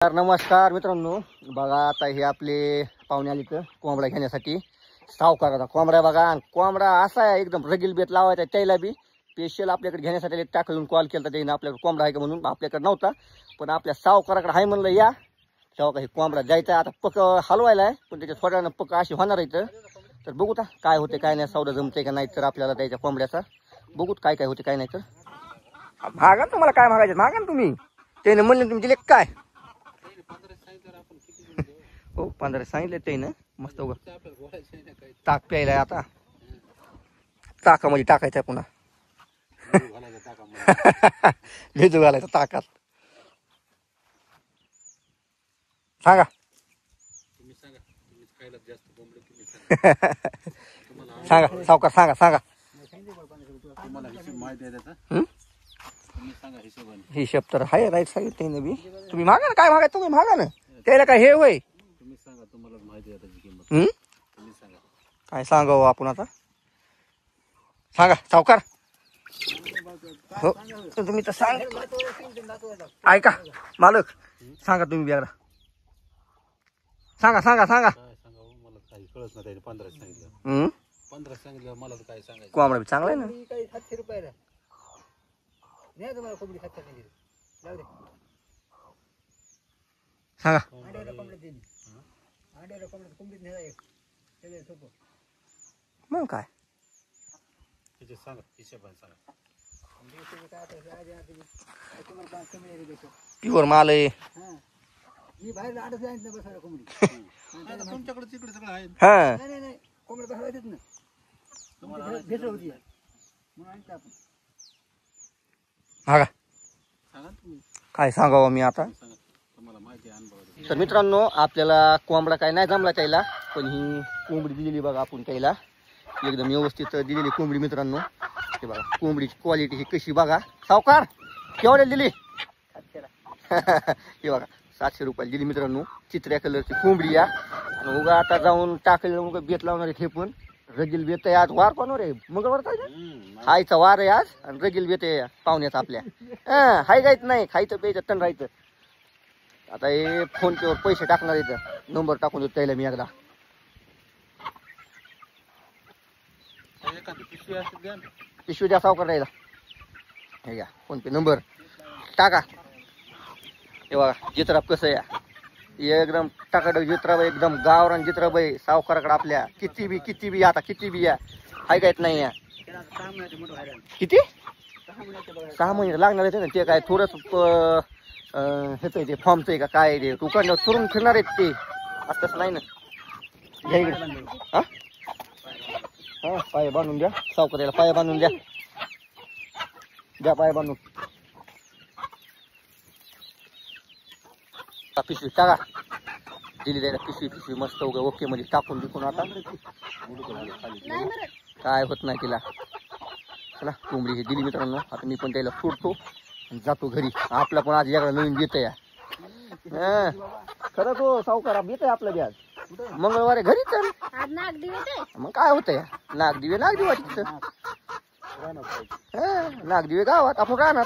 नमस्कार मित्रांनो, बघा आता हे आपले पाहुणे आले तर कोंबडा घेण्यासाठी. सावकाराचा कोंबडा बघा. आणि कोंबडा असा आहे एकदम रगील बेत लावायचा. त्याला बी स्पेशल आपल्याकडे घेण्यासाठी टाकून कॉल केला त्याने. आपल्याकडे कोंबडा आहे का म्हणून. आपल्याकडे नव्हता पण आपल्या सावकाराकडे आहे म्हणलं या. तेव्हा काही कोंबडा जायचा आता पक हलवायला आहे पण त्याच्या थोड्यानं पक अशी होणार आहे. तर बघू ता काय होते काय नाही, सौदा जमते का नाही तर आपल्याला द्यायच्या कोंबड्याचा. बघूत काय काय होते काय नाही. तर मागा तुम्हाला काय मागायचं मागा ना तुम्ही. त्याने म्हणले तुम्ही दिले काय. हो 15 सांगितले ते ना. मस्त ताक प्यायला आता ताकामध्ये टाकायचं पुन्हा. भिजू घालायचं ताकात. सांगा सांगा सावकार सांगा सांगा. हिशोब तर आहे राईट सांगितलं बी. तुम्ही मागा ना काय मागायचं तुम्ही मागा ना. त्याला काय हे होय काय सांगावं आपण आता. सांगा सावकार. हो तुम्ही तर सांग. ऐका मालक सांगा तुम्ही बी एकदा. सांगा सांगा सांगा. कोंबडा बी चांगला आहे ना. सांगा मग काय प्युअर माल आहे. हा काय सांगावं मी आता. तर मित्रांनो आपल्याला कोंबडा काय नाही जमला त्याला पण ही कोंबडी दिलेली बघा आपण त्याला. एकदम व्यवस्थित दिलेली कोंबडी मित्रांनो. हे बघा कोंबडीची क्वालिटी ही कशी बघा. सावकार केवढ्या दिली. हे बघा 700 रुपयाला दिली मित्रांनो. चित्र्या कलरची कोंबडी या. उगा आता जाऊन टाकलं उगा बेत लावणार आहे. हे पण रगील बेत आहे आज. वार कोणावर आहे मंगळवार काय हायचा वार आहे आज. आणि रगील बेत आहे पाहुण्याचा आपल्या. हाय गायच नाही खायचं प्यायचं तण राहायचं. आता हे फोन पेवर पैसे टाकणार आहेत. नंबर टाकून देतो त्याला मी एकदा. पिशवी द्या सावकार द्यायला. हे घ्या फोन पे नंबर टाका. हे बघा जित्राब कसं या एकदम टाकाडक जित्राब एकदम गावरान जित्राब आहे सावकाराकडे आपल्या. किती बी आता किती बी या हाय कायत नाही या. किती 6 महिने लागणार आहे ना. ते काय थोडंच हेच आहे ते फॉर्मचं आहे का काय ते दुकान चुरून फिरणार आहेत ते. असंच नाही ना. घ्या इकडे. हा हा पाय बांधून द्या सावकाराला. पाय बांधून द्या. द्या पाय बांधून. पिशवी टाका दिली द्यायला. पिशवी मस्त उगा ओके मध्ये टाकून बिकून आता काय होत नाही तिला. चला कोंबडी ही दिली मित्रांनो. आता मी पण त्याला सोडतो आणि जातो घरी. आपला पण आज याकडे नवीन बेत या. खरं तो सावकार बेत आहे आपलं बी आज. मंगळवारी घरी चल मग काय होतं या. नागदिवे तिथं. नागदिवे गावात आपण राहणार.